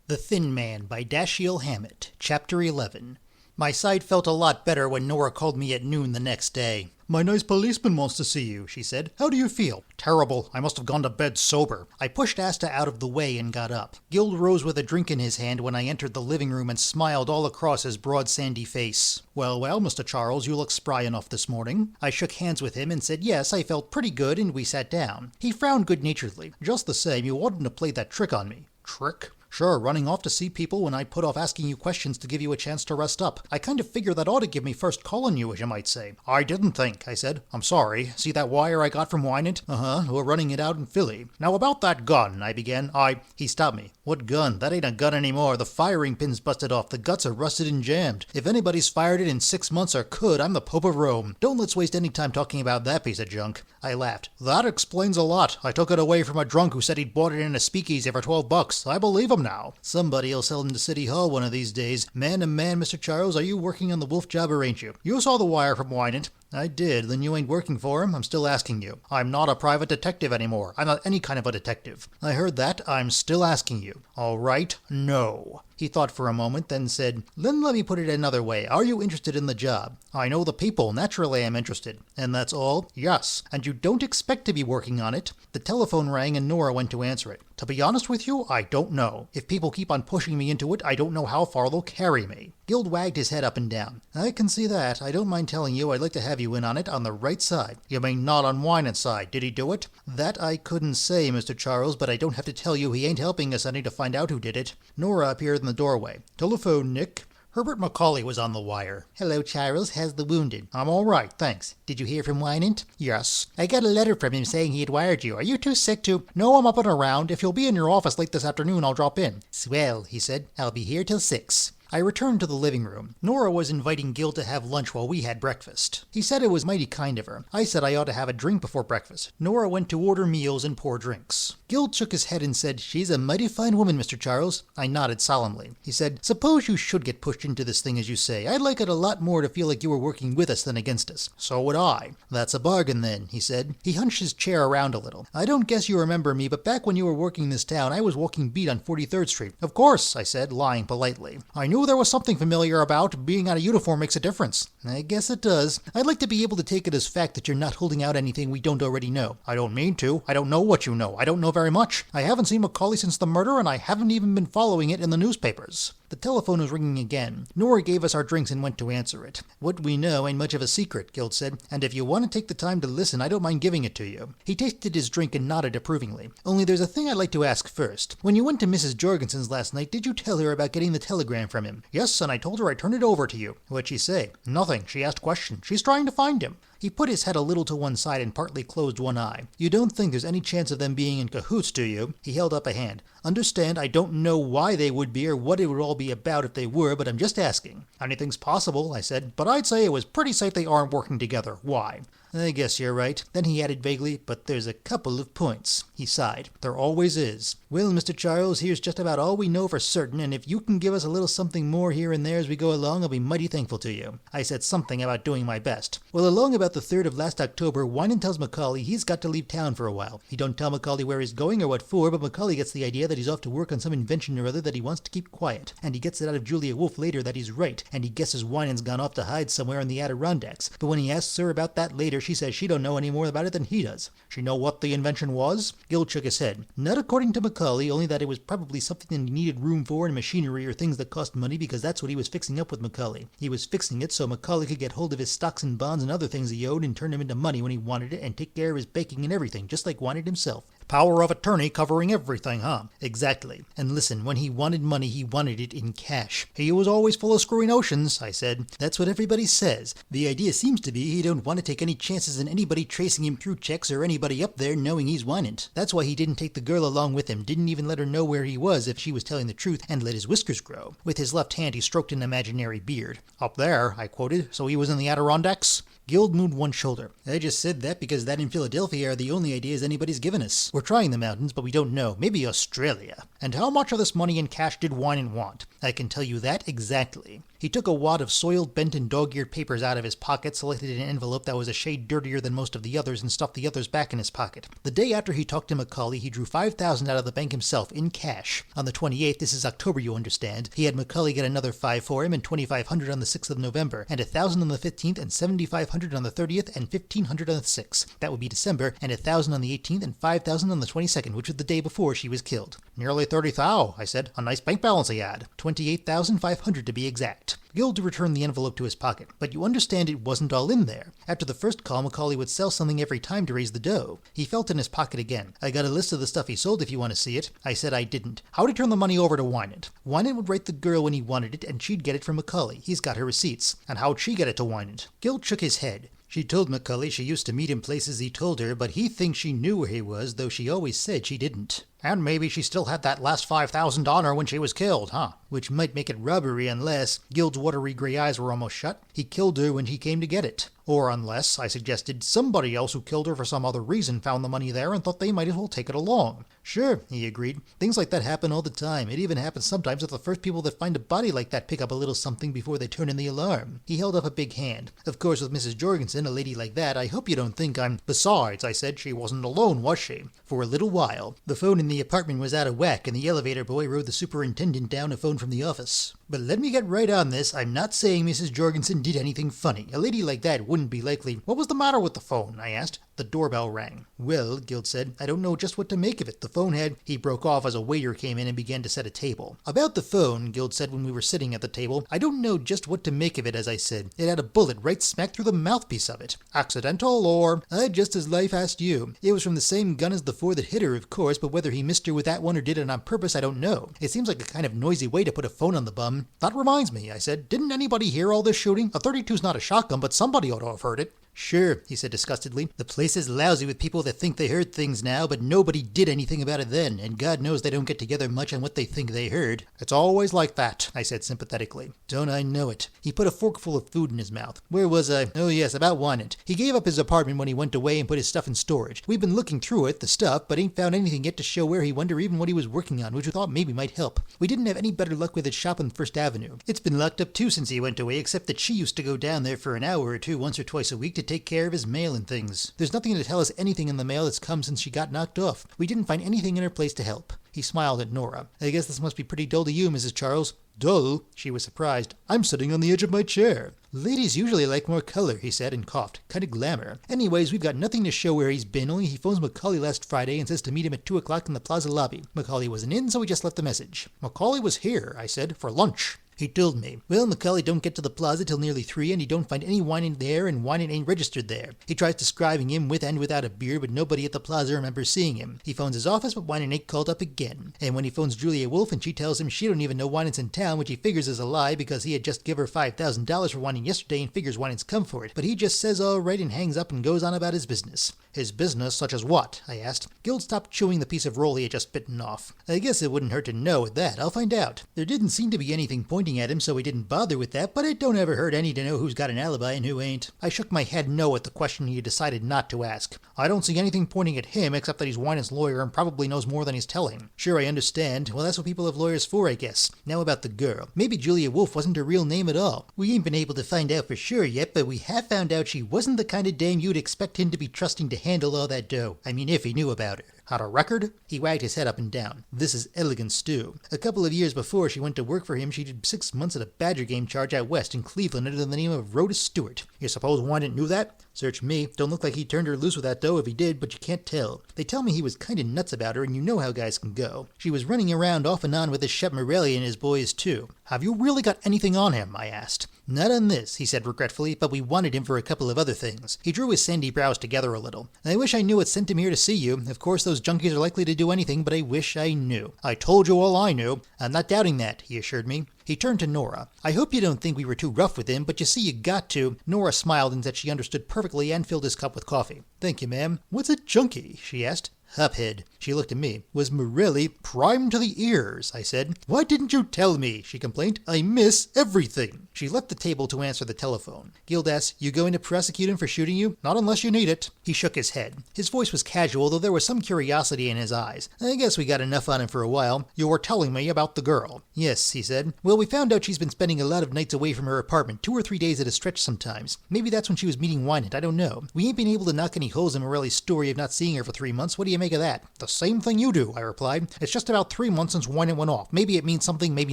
The Thin Man by Dashiell Hammett, Chapter 11. My side felt a lot better when Nora called me at noon the next day. "My nice policeman wants to see you," she said. "How do you feel?" "Terrible. I must have gone to bed sober." I pushed Asta out of the way and got up. Gild rose with a drink in his hand when I entered the living room and smiled all across his broad sandy face. Well, Mr. Charles, you look spry enough this morning." I shook hands with him and said yes, I felt pretty good, and we sat down. He frowned good-naturedly. "Just the same, you oughtn't to play that trick on me." "Trick?" "Sure, running off to see people when I put off asking you questions to give you a chance to rest up. I kind of figure that ought to give me first call on you, as you might say." "I didn't think," I said. "I'm sorry. See that wire I got from Wynant?" We're running it out in Philly. "Now about that gun," I began. He stopped me. "What gun? That ain't a gun anymore. The firing pin's busted off. The guts are rusted and jammed. If anybody's fired it in 6 months or could, I'm the Pope of Rome. Don't let's waste any time talking about that piece of junk." I laughed. "That explains a lot. I took it away from a drunk who said he'd bought it in a speakeasy for $12. I believe him now. Somebody'll sell him to City Hall one of these days. Man to man, Mr. Charles, are you working on the Wolf job or ain't you? You saw the wire from Wynant." "I did. Then you ain't working for him? I'm still asking you." "I'm not a private detective anymore. I'm not any kind of a detective." "I heard that. I'm still asking you." "All right, no." He thought for a moment, then said, "Then let me put it another way. Are you interested in the job?" "I know the people. Naturally I'm interested." "And that's all?" "Yes." "And you don't expect to be working on it?" The telephone rang and Nora went to answer it. "To be honest with you, I don't know. If people keep on pushing me into it, I don't know how far they'll carry me." Gild wagged his head up and down. "I can see that. I don't mind telling you I'd like to have you in on it on the right side." "You mean not on Wynant's side? Did he do it?" "That I couldn't say, Mr. Charles, but I don't have to tell you he ain't helping us any to find out who did it." Nora appeared in the doorway. "Telephone, Nick." Herbert Macaulay was on the wire. "Hello, Charles. How's the wounded?" "I'm all right, thanks." "Did you hear from Wynant?" "Yes." "I got a letter from him saying he had wired you. Are you too sick to—" "No, I'm up and around. If you'll be in your office late this afternoon, I'll drop in." "Swell," he said. "I'll be here till 6." I returned to the living room. Nora was inviting Gild to have lunch while we had breakfast. He said it was mighty kind of her. I said I ought to have a drink before breakfast. Nora went to order meals and pour drinks. Gild shook his head and said, "She's a mighty fine woman, Mr. Charles." I nodded solemnly. He said, "Suppose you should get pushed into this thing as you say. I'd like it a lot more to feel like you were working with us than against us." "So would I." "That's a bargain then," he said. He hunched his chair around a little. "I don't guess you remember me, but back when you were working this town, I was walking beat on 43rd Street. "Of course," I said, lying politely. "I knew there was something familiar about. Being out of uniform makes a difference." "I guess it does. I'd like to be able to take it as fact that you're not holding out anything we don't already know." "I don't mean to. I don't know what you know. I don't know very much. I haven't seen Macaulay since the murder, and I haven't even been following it in the newspapers." The telephone was ringing again. Nora gave us our drinks and went to answer it. "What we know ain't much of a secret," Gild said, "and if you want to take the time to listen, I don't mind giving it to you." He tasted his drink and nodded approvingly. "Only there's a thing I'd like to ask first. When you went to Mrs. Jorgensen's last night, did you tell her about getting the telegram from him?" "Yes, and I told her I'd turn it over to you." "What'd she say?" "Nothing. She asked questions. She's trying to find him." He put his head a little to one side and partly closed one eye. "You don't think there's any chance of them being in cahoots, do you?" He held up a hand. "Understand, I don't know why they would be or what it would all be about if they were, but I'm just asking." "Anything's possible," I said, "but I'd say it was pretty safe they aren't working together. Why?" "I guess you're right." Then he added vaguely, "But there's a couple of points." He sighed. "There always is." "Well, Mr. Charles, here's just about all we know for certain, and if you can give us a little something more here and there as we go along, I'll be mighty thankful to you." I said something about doing my best. "Well, along about the 3rd of last October, Wynant tells Macaulay he's got to leave town for a while. He don't tell Macaulay where he's going or what for, but Macaulay gets the idea that he's off to work on some invention or other that he wants to keep quiet, and he gets it out of Julia Wolf later that he's right, and he guesses Wynant's gone off to hide somewhere in the Adirondacks, but when he asks her about that later, she says she don't know any more about it than he does." "She know what the invention was?" Gild shook his head. "Not according to Macaulay, only that it was probably something that he needed room for and machinery or things that cost money, because that's what he was fixing up with Macaulay. He was fixing it so Macaulay could get hold of his stocks and bonds and other things he owed and turn them into money when he wanted it and take care of his baking and everything, just like Wynant himself." "Power of attorney covering everything, huh?" "Exactly. And listen, when he wanted money, he wanted it in cash." "He was always full of screwy notions," I said. "That's what everybody says. The idea seems to be he don't want to take any chances in anybody tracing him through checks or anybody up there knowing he's Wynant. That's why he didn't take the girl along with him, didn't even let her know where he was if she was telling the truth, and let his whiskers grow." With his left hand he stroked an imaginary beard. "Up there," I quoted. "So he was in the Adirondacks?" Gild moved one shoulder. "I just said that because that in Philadelphia are the only ideas anybody's given us. We're trying the mountains, but we don't know. Maybe Australia." "And how much of this money in cash did Wynant want?" "I can tell you that exactly." He took a wad of soiled, bent, and dog-eared papers out of his pocket, selected an envelope that was a shade dirtier than most of the others, and stuffed the others back in his pocket. The day after he talked to Macaulay, he drew $5,000 out of the bank himself, in cash. On the 28th, this is October, you understand, he had Macaulay get another $5 for him, and $2,500 on the 6th of November, and $1,000 on the 15th, and $7,500 on the 30th, and $1,500 on the 6th. That would be December, and $1,000 on the 18th, and $5,000 on the 22nd, which was the day before she was killed. Nearly 30,000, I said. A nice bank balance he had. 28,500 to be exact. Guild returned the envelope to his pocket, but you understand it wasn't all in there. After the first call, Macaulay would sell something every time to raise the dough. He felt in his pocket again. I got a list of the stuff he sold if you want to see it. I said I didn't. How'd he turn the money over to Winant? Winant would write the girl when he wanted it, and she'd get it from Macaulay. He's got her receipts. And how'd she get it to Winant? Guild shook his head. She told Macaulay she used to meet him places he told her, but he thinks she knew where he was, though she always said she didn't. And maybe she still had that last $5,000 on her when she was killed, huh? Which might make it robbery unless, Guild's watery gray eyes were almost shut, he killed her when he came to get it. Or unless, I suggested, somebody else who killed her for some other reason found the money there and thought they might as well take it along. Sure, he agreed. Things like that happen all the time. It even happens sometimes that the first people that find a body like that pick up a little something before they turn in the alarm. He held up a big hand. Of course, with Mrs. Jorgensen, a lady like that, I hope you don't think I'm... Besides, I said, she wasn't alone, was she? For a little while. The phone in the apartment was out of whack, and the elevator boy rode the superintendent down a phone from the office. But let me get right on this. I'm not saying Mrs. Jorgensen did anything funny. A lady like that wouldn't be likely... What was the matter with the phone? I asked. The doorbell rang. Well, Guild said, I don't know just what to make of it. The phone had... He broke off as a waiter came in and began to set a table. About the phone, Guild said when we were sitting at the table, I don't know just what to make of it, as I said. It had a bullet right smack through the mouthpiece of it. Accidental, or... I'd just as lief asked you. It was from the same gun as the 4 that hit her, of course, but whether he missed her with that one or did it on purpose, I don't know. It seems like a kind of noisy way to put a phone on the bum. That reminds me, I said. Didn't anybody hear all this shooting? A .32's not a shotgun, but somebody ought to have heard it. Sure, he said disgustedly. The place is lousy with people that think they heard things now, but nobody did anything about it then, and God knows they don't get together much on what they think they heard. It's always like that, I said sympathetically. Don't I know it? He put a forkful of food in his mouth. Where was I? Oh yes, about Winant. He gave up his apartment when he went away and put his stuff in storage. We've been looking through it, the stuff, but ain't found anything yet to show where he went or even what he was working on, which we thought maybe might help. We didn't have any better luck with his shop on First Avenue. It's been locked up too since he went away, except that she used to go down there for an hour or two once or twice a week to take care of his mail and things. There's nothing to tell us anything in the mail that's come since she got knocked off. We didn't find anything in her place to help. He smiled at Nora. I guess this must be pretty dull to you, Mrs. Charles. Dull? She was surprised. I'm sitting on the edge of my chair. Ladies usually like more color, he said, and coughed. Kind of glamour. Anyways, we've got nothing to show where he's been, only he phones Macaulay last Friday and says to meet him at 2 o'clock in the plaza lobby. Macaulay wasn't in, so we just left the message. Macaulay was here, I said, for lunch. He told me. Well, Macaulay don't get to the plaza till nearly 3, and he don't find any Winant there, and Winant ain't registered there. He tries describing him with and without a beard, but nobody at the plaza remembers seeing him. He phones his office, but Winant ain't called up again. And when he phones Julia Wolfe, and she tells him she don't even know Winant's in town, which he figures is a lie because he had just give her $5,000 for Winant yesterday and figures Winant's come for it. But he just says all right and hangs up and goes on about his business. His business, such as what? I asked. Guild stopped chewing the piece of roll he had just bitten off. I guess it wouldn't hurt to know at that. I'll find out. There didn't seem to be anything pointing at him, so he didn't bother with that, but it don't ever hurt any to know who's got an alibi and who ain't. I shook my head no at the question he decided not to ask. I don't see anything pointing at him except that he's Winant's lawyer and probably knows more than he's telling. Sure, I understand. Well, that's what people have lawyers for, I guess. Now about the girl. Maybe Julia Wolfe wasn't her real name at all. We ain't been able to find out for sure yet, but we have found out she wasn't the kind of dame you'd expect him to be trusting to handle all that dough. I mean, if he knew about her. Had a record? He wagged his head up and down. This is elegant stew. A couple of years before she went to work for him, she did 6 months at a Badger game charge out west in Cleveland under the name of Rhoda Stewart. You suppose Winant knew that? Search me. Don't look like he turned her loose with that dough if he did, but you can't tell. They tell me he was kinda nuts about her, and you know how guys can go. She was running around off and on with this Shep Morelli and his boys too. Have you really got anything on him? I asked. Not on this, he said regretfully, but we wanted him for a couple of other things. He drew his sandy brows together a little. I wish I knew what sent him here to see you. Of course, those junkies are likely to do anything, but I wish I knew. I told you all I knew. I'm not doubting that, he assured me. He turned to Nora. I hope you don't think we were too rough with him, but you see you got to. Nora smiled and said she understood perfectly and filled his cup with coffee. Thank you, ma'am. What's a junkie? She asked. Huphead. She looked at me. Was Morelli primed to the ears? I said. Why didn't you tell me? She complained. I miss everything. She left the table to answer the telephone. Guild asked, you going to prosecute him for shooting you? Not unless you need it. He shook his head. His voice was casual, though there was some curiosity in his eyes. I guess we got enough on him for a while. You were telling me about the girl. Yes, he said. Well, we found out she's been spending a lot of nights away from her apartment, 2 or 3 days at a stretch sometimes. Maybe that's when she was meeting Wynant, I don't know. We ain't been able to knock any holes in Morelli's story of not seeing her for 3 months. What do you make of that? The same thing you do, I replied. It's just about 3 months since Wynant went off. Maybe it means something, maybe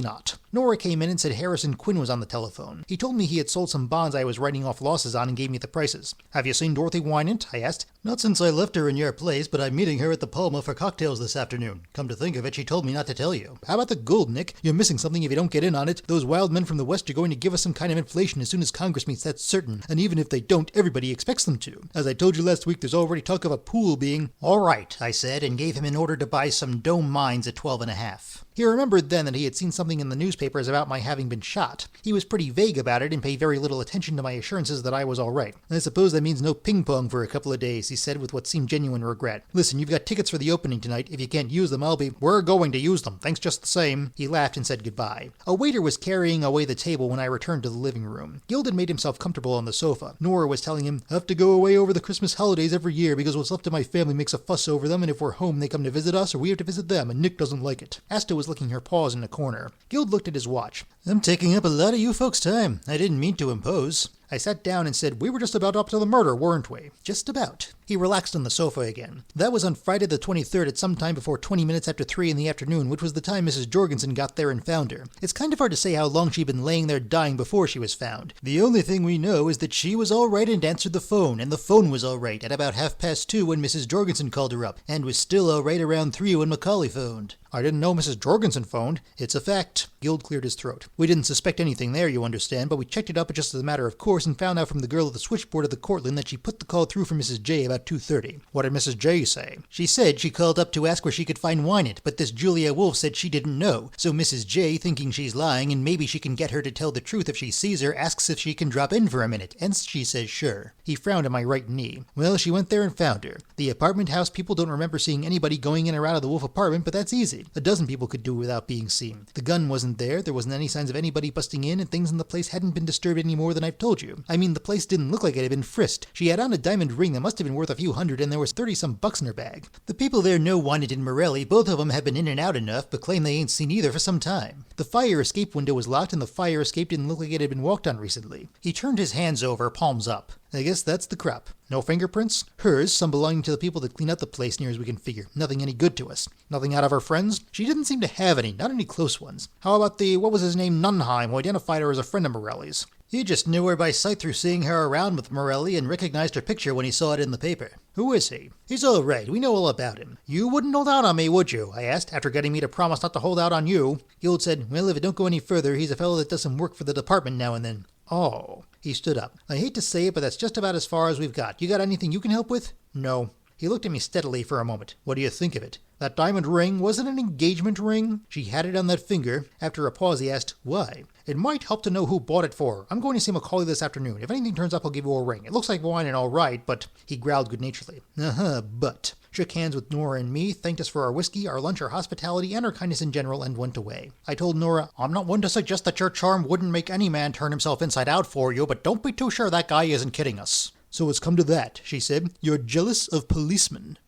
not. Nora came in and said Harrison Quinn was on the telephone. He told me he had sold some bonds I was writing off losses on and gave me the prices. Have you seen Dorothy Wynant? I asked. Not since I left her in your place, but I'm meeting her at the Palma for cocktails this afternoon. Come to think of it, she told me not to tell you. How about the gold, Nick? You're missing something if you don't get in on it. Those wild men from the West are going to give us some kind of inflation as soon as Congress meets, that's certain. And even if they don't, everybody expects them to. As I told you last week, there's already talk of a pool being... All right, I said, and gave him an order to buy some dome mines at 12.5. He remembered then that he had seen something in the newspapers about my having been shot. He was pretty vague about it and paid very little attention to my assurances that I was all right. I suppose that means no ping-pong for a couple of days, he said with what seemed genuine regret. Listen, you've got tickets for the opening tonight. If you can't use them, We're going to use them. Thanks just the same. He laughed and said goodbye. A waiter was carrying away the table when I returned to the living room. Guild had made himself comfortable on the sofa. Nora was telling him, I have to go away over the Christmas holidays every year because what's left of my family makes a fuss over them, and if we're home they come to visit us or we have to visit them, and Nick doesn't like it. Asta was licking her paws in the corner. Guild looked at his watch. I'm taking up a lot of you folks' time. I didn't mean to impose. I sat down and said, we were just about up to the murder, weren't we? Just about. He relaxed on the sofa again. That was on Friday the 23rd at some time before 20 minutes after 3 in the afternoon, which was the time Mrs. Jorgensen got there and found her. It's kind of hard to say how long she'd been laying there dying before she was found. The only thing we know is that she was all right and answered the phone, and the phone was all right at about 2:30 when Mrs. Jorgensen called her up, and was still all right around 3 when Macaulay phoned. I didn't know Mrs. Jorgensen phoned. It's a fact. Guild cleared his throat. We didn't suspect anything there, you understand, but we checked it up just as a matter of course and found out from the girl at the switchboard at the Cortland that she put the call through for Mrs. J about 2:30. What did Mrs. J say? She said she called up to ask where she could find Wynant, but this Julia Wolfe said she didn't know. So Mrs. J, thinking she's lying and maybe she can get her to tell the truth if she sees her, asks if she can drop in for a minute, and she says sure. He frowned at my right knee. Well, she went there and found her. The apartment house people don't remember seeing anybody going in or out of the Wolfe apartment, but that's easy. A dozen people could do without being seen. The gun wasn't there wasn't any signs of anybody busting in, and things in the place hadn't been disturbed any more than I've told you. I mean, the place didn't look like it had been frisked. She had on a diamond ring that must have been worth a few hundred, and there was 30-some bucks in her bag. The people there know Wynant and Morelli. Both of them have been in and out enough, but claim they ain't seen either for some time. The fire escape window was locked, and the fire escape didn't look like it had been walked on recently. He turned his hands over, palms up. I guess that's the crap. No fingerprints? Hers, some belonging to the people that clean out the place near as we can figure. Nothing any good to us. Nothing out of her friends? She didn't seem to have any, not any close ones. How about what was his name, Nunheim, who identified her as a friend of Morelli's? He just knew her by sight through seeing her around with Morelli and recognized her picture when he saw it in the paper. Who is he? He's all right. We know all about him. You wouldn't hold out on me, would you? I asked, after getting me to promise not to hold out on you. Guild said, well, if it don't go any further, he's a fellow that does some work for the department now and then. Oh. He stood up. I hate to say it, but that's just about as far as we've got. You got anything you can help with? No. He looked at me steadily for a moment. What do you think of it? That diamond ring, was it an engagement ring? She had it on that finger. After a pause, he asked, why? It might help to know who bought it for her. I'm going to see Macaulay this afternoon. If anything turns up, I'll give you a ring. It looks like wine and all right, but... He growled good-naturedly. But... Shook hands with Nora and me, thanked us for our whiskey, our lunch, our hospitality, and our kindness in general, and went away. I told Nora, I'm not one to suggest that your charm wouldn't make any man turn himself inside out for you, but don't be too sure that guy isn't kidding us. So it's come to that, she said. You're jealous of policemen.